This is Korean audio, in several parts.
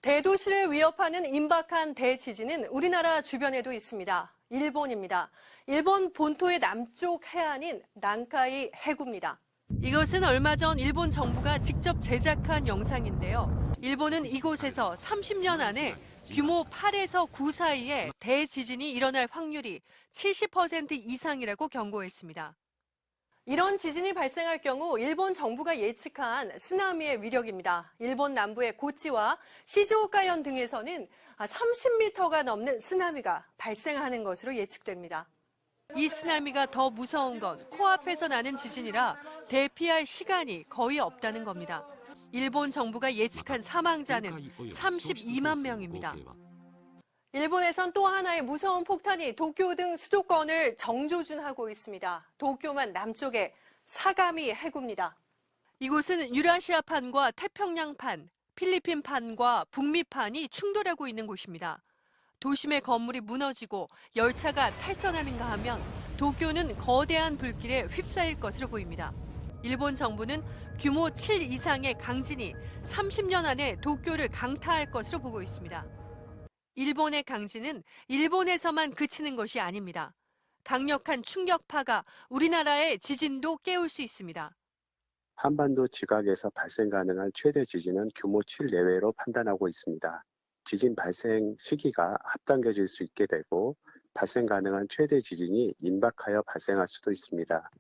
대도시를 위협하는 임박한 대지진은 우리나라 주변에도 있습니다. 일본입니다. 일본 본토의 남쪽 해안인 난카이 해구입니다. 이것은 얼마 전 일본 정부가 직접 제작한 영상인데요. 일본은 이곳에서 30년 안에 규모 8에서 9 사이에 대지진이 일어날 확률이 70% 이상이라고 경고했습니다. 이런 지진이 발생할 경우 일본 정부가 예측한 쓰나미의 위력입니다. 일본 남부의 고치와 시즈오카현 등에서는 30m가 넘는 쓰나미가 발생하는 것으로 예측됩니다. 이 쓰나미가 더 무서운 건 코앞에서 나는 지진이라 대피할 시간이 거의 없다는 겁니다. 일본 정부가 예측한 사망자는 32만 명입니다. 일본에선 또 하나의 무서운 폭탄이 도쿄 등 수도권을 정조준하고 있습니다. 도쿄만 남쪽에 사가미 해구입니다. 이곳은 유라시아판과 태평양판, 필리핀판과 북미판이 충돌하고 있는 곳입니다. 도심의 건물이 무너지고 열차가 탈선하는가 하면 도쿄는 거대한 불길에 휩싸일 것으로 보입니다. 일본 정부는 규모 7 이상의 강진이 30년 안에 도쿄를 강타할 것으로 보고 있습니다. 일본의 강진은 일본에서만 그치는 것이 아닙니다. 강력한 충격파가 우리나라의 지진도 깨울 수 있습니다. 한반도 지각에서 발생 가능한 최대 지진은 규모 7 내외로 판단하고 있습니다. 지진 발생 시기가 앞당겨질 수 있게 되고 발생 가능한 최대 지진이 임박하여 발생할 수도 있습니다.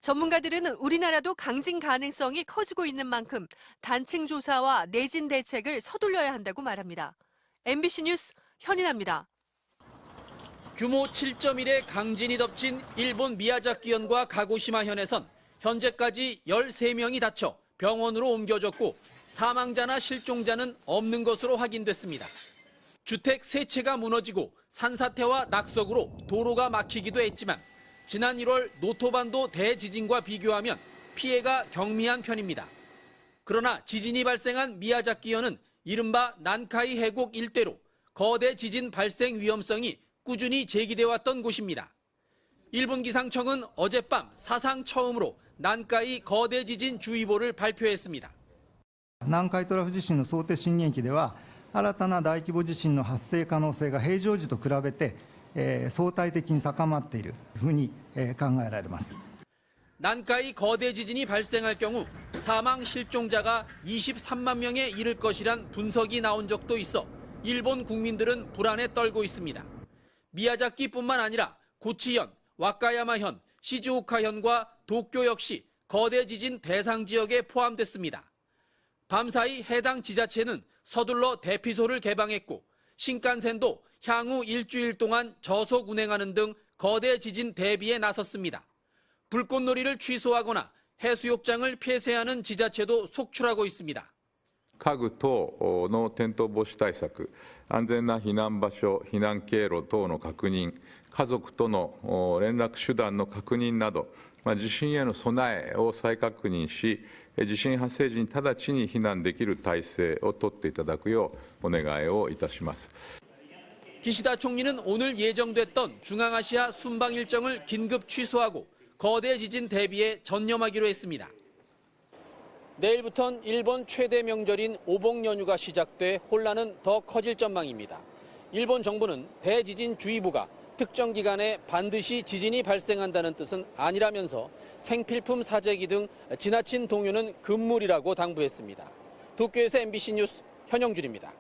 전문가들은 우리나라도 강진 가능성이 커지고 있는 만큼 단층 조사와 내진 대책을 서둘러야 한다고 말합니다. MBC 뉴스 현인아입니다. 규모 7.1의 강진이 덮친 일본 미야자키현과 가고시마현에선 현재까지 13명이 다쳐 병원으로 옮겨졌고 사망자나 실종자는 없는 것으로 확인됐습니다. 주택 3채가 무너지고 산사태와 낙석으로 도로가 막히기도 했지만 지난 1월 노토반도 대지진과 비교하면 피해가 경미한 편입니다. 그러나 지진이 발생한 미야자키현은 이른바 난카이 해곡 일대로 거대 지진 발생 위험성이 꾸준히 제기돼 왔던 곳입니다. 일본 기상청은 어젯밤 사상 처음으로 난카이 거대 지진 주의보를 발표했습니다. 南海トラフ地震の想定震源域では新たな大規模地震の発生可能性が平常時と比べて相対的に高まっているというふうに考えられます。 난카이 거대 지진이 발생할 경우 사망 실종자가 23만 명에 이를 것이란 분석이 나온 적도 있어 일본 국민들은 불안에 떨고 있습니다. 미야자키뿐만 아니라 고치현, 와카야마현, 시즈오카현과 도쿄 역시 거대 지진 대상 지역에 포함됐습니다. 밤사이 해당 지자체는 서둘러 대피소를 개방했고 신칸센도 향후 일주일 동안 저속 운행하는 등 거대 지진 대비에 나섰습니다. 불꽃놀이를 취소하거나 해수욕장을 폐쇄하는 지자체도 속출하고 있습니다. 家具等の転倒防止対策、安全な避難場所、避難経路等の確認、家族との連絡手段の確認など、地震への備えを再確認し、地震発生時に直ちに避難できる体制を取っていただくようお願いをいたします。 기시다 총리는 오늘 예정됐던 중앙아시아 순방 일정을 긴급 취소하고 거대 지진 대비에 전념하기로 했습니다. 내일부터는 일본 최대 명절인 오봉 연휴가 시작돼 혼란은 더 커질 전망입니다. 일본 정부는 대지진주의보가 특정 기간에 반드시 지진이 발생한다는 뜻은 아니라면서 생필품 사재기 등 지나친 동요는 금물이라고 당부했습니다. 도쿄에서 MBC 뉴스 현영준입니다.